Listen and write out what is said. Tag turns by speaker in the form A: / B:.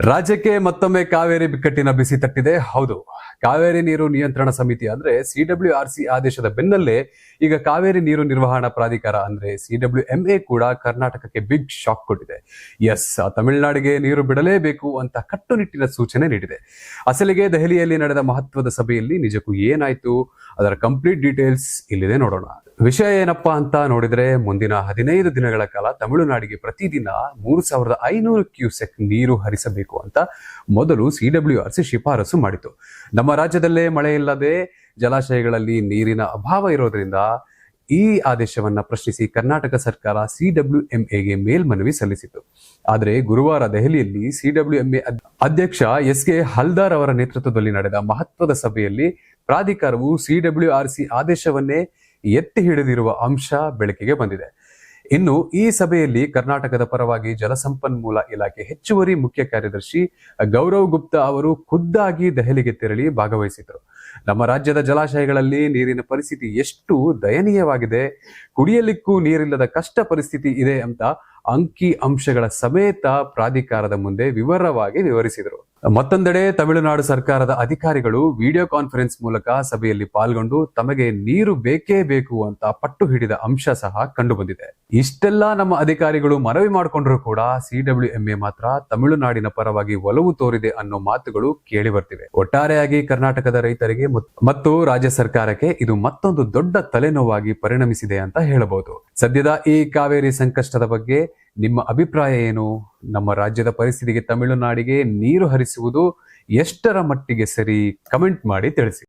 A: ರಾಜ್ಯಕ್ಕೆ ಮತ್ತೊಮ್ಮೆ ಕಾವೇರಿ ಬಿಕ್ಕಟ್ಟಿನ ಬಿಸಿ ತಟ್ಟಿದೆ. ಹೌದು, ಕಾವೇರಿ ನೀರು ನಿಯಂತ್ರಣ ಸಮಿತಿ ಅಂದ್ರೆ CWRC ಆದೇಶದ ಬೆನ್ನಲ್ಲೇ ಈಗ ಕಾವೇರಿ ನೀರು ನಿರ್ವಹಣಾ ಪ್ರಾಧಿಕಾರ ಅಂದ್ರೆ CWMA ಕೂಡ ಕರ್ನಾಟಕಕ್ಕೆ ಬಿಗ್ ಶಾಕ್ ಕೊಟ್ಟಿದೆ. ಎಸ್, ತಮಿಳುನಾಡಿಗೆ ನೀರು ಬಿಡಲೇಬೇಕು ಅಂತ ಕಟ್ಟುನಿಟ್ಟಿನ ಸೂಚನೆ ನೀಡಿದೆ. ಅಸಲಿಗೆ ದೆಹಲಿಯಲ್ಲಿ ನಡೆದ ಮಹತ್ವದ ಸಭೆಯಲ್ಲಿ ನಿಜಕ್ಕೂ ಏನಾಯ್ತು, ಅದರ ಕಂಪ್ಲೀಟ್ ಡೀಟೇಲ್ಸ್ ಇಲ್ಲಿದೆ, ನೋಡೋಣ. ವಿಷಯ ಏನಪ್ಪಾ ಅಂತ ನೋಡಿದ್ರೆ, ಮುಂದಿನ 15 ದಿನಗಳ ಕಾಲ ತಮಿಳುನಾಡಿಗೆ ಪ್ರತಿದಿನ 3500 ಕ್ಯೂಸೆಕ್ ನೀರು ಹರಿಸಬೇಕು ಅಂತ ಮೊದಲು CWRC ಶಿಫಾರಸು ಮಾಡಿತು. ನಮ್ಮ ರಾಜ್ಯದಲ್ಲೇ ಮಳೆ ಇಲ್ಲದೆ ಜಲಾಶಯಗಳಲ್ಲಿ ನೀರಿನ ಅಭಾವ ಇರೋದ್ರಿಂದ ಈ ಆದೇಶವನ್ನ ಪ್ರಶ್ನಿಸಿ ಕರ್ನಾಟಕ ಸರ್ಕಾರ CWMAಗೆ ಮೇಲ್ಮನವಿ ಸಲ್ಲಿಸಿತು. ಆದರೆ ಗುರುವಾರ ದೆಹಲಿಯಲ್ಲಿ CWMA ಅಧ್ಯಕ್ಷ SK ಹಲ್ದಾರ್ ಅವರ ನೇತೃತ್ವದಲ್ಲಿ ನಡೆದ ಮಹತ್ವದ ಸಭೆಯಲ್ಲಿ ಪ್ರಾಧಿಕಾರವು CWRC ಆದೇಶವನ್ನೇ ಎತ್ತಿ ಹಿಡಿದಿರುವ ಅಂಶ ಬೆಳಕಿಗೆ ಬಂದಿದೆ. ಇನ್ನು ಈ ಸಭೆಯಲ್ಲಿ ಕರ್ನಾಟಕದ ಪರವಾಗಿ ಜಲಸಂಪನ್ಮೂಲ ಇಲಾಖೆ ಹೆಚ್ಚುವರಿ ಮುಖ್ಯ ಕಾರ್ಯದರ್ಶಿ ಗೌರವ್ ಗುಪ್ತಾ ಅವರು ಖುದ್ದಾಗಿ ದೆಹಲಿಗೆ ತೆರಳಿ ಭಾಗವಹಿಸಿದರು. ನಮ್ಮ ರಾಜ್ಯದ ಜಲಾಶಯಗಳಲ್ಲಿ ನೀರಿನ ಪರಿಸ್ಥಿತಿ ಎಷ್ಟು ದಯನೀಯವಾಗಿದೆ, ಕುಡಿಯಲಿಕ್ಕೂ ನೀರಿಲ್ಲದ ಕಷ್ಟ ಪರಿಸ್ಥಿತಿ ಇದೆ ಅಂತ ಅಂಕಿ ಅಂಶಗಳ ಸಮೇತ ಪ್ರಾಧಿಕಾರದ ಮುಂದೆ ವಿವರವಾಗಿ ವಿವರಿಸಿದರು. ಮತ್ತೊಂದೆಡೆ ತಮಿಳುನಾಡು ಸರ್ಕಾರದ ಅಧಿಕಾರಿಗಳು ವಿಡಿಯೋ ಕಾನ್ಫರೆನ್ಸ್ ಮೂಲಕ ಸಭೆಯಲ್ಲಿ ಪಾಲ್ಗೊಂಡು ತಮಗೆ ನೀರು ಬೇಕೇ ಬೇಕು ಅಂತ ಪಟ್ಟು ಹಿಡಿದ ಅಂಶ ಸಹ ಕಂಡು ಬಂದಿದೆ. ಇಷ್ಟೆಲ್ಲ ನಮ್ಮ ಅಧಿಕಾರಿಗಳು ಮನವಿ ಮಾಡಿಕೊಂಡ್ರು ಕೂಡ CWMA ಮಾತ್ರ ತಮಿಳುನಾಡಿನ ಪರವಾಗಿ ಒಲವು ತೋರಿದೆ ಅನ್ನೋ ಮಾತುಗಳು ಕೇಳಿ ಬರ್ತಿವೆ. ಒಟ್ಟಾರೆಯಾಗಿ ಕರ್ನಾಟಕದ ರೈತರಿಗೆ ಮತ್ತು ರಾಜ್ಯ ಸರ್ಕಾರಕ್ಕೆ ಇದು ಮತ್ತೊಂದು ದೊಡ್ಡ ತಲೆನೋವಾಗಿ ಪರಿಣಮಿಸಿದೆ ಅಂತ ಹೇಳಬಹುದು. ಸದ್ಯದ ಈ ಕಾವೇರಿ ಸಂಕಷ್ಟದ ಬಗ್ಗೆ ನಿಮ್ಮ ಅಭಿಪ್ರಾಯ ಏನು? ನಮ್ಮ ರಾಜ್ಯದ ಪರಿಸ್ಥಿತಿಗೆ ತಮಿಳುನಾಡಿಗೆ ನೀರು ಹರಿಸುವುದು ಎಷ್ಟರ ಮಟ್ಟಿಗೆ ಸರಿ? ಕಮೆಂಟ್ ಮಾಡಿ ತಿಳಿಸಿ.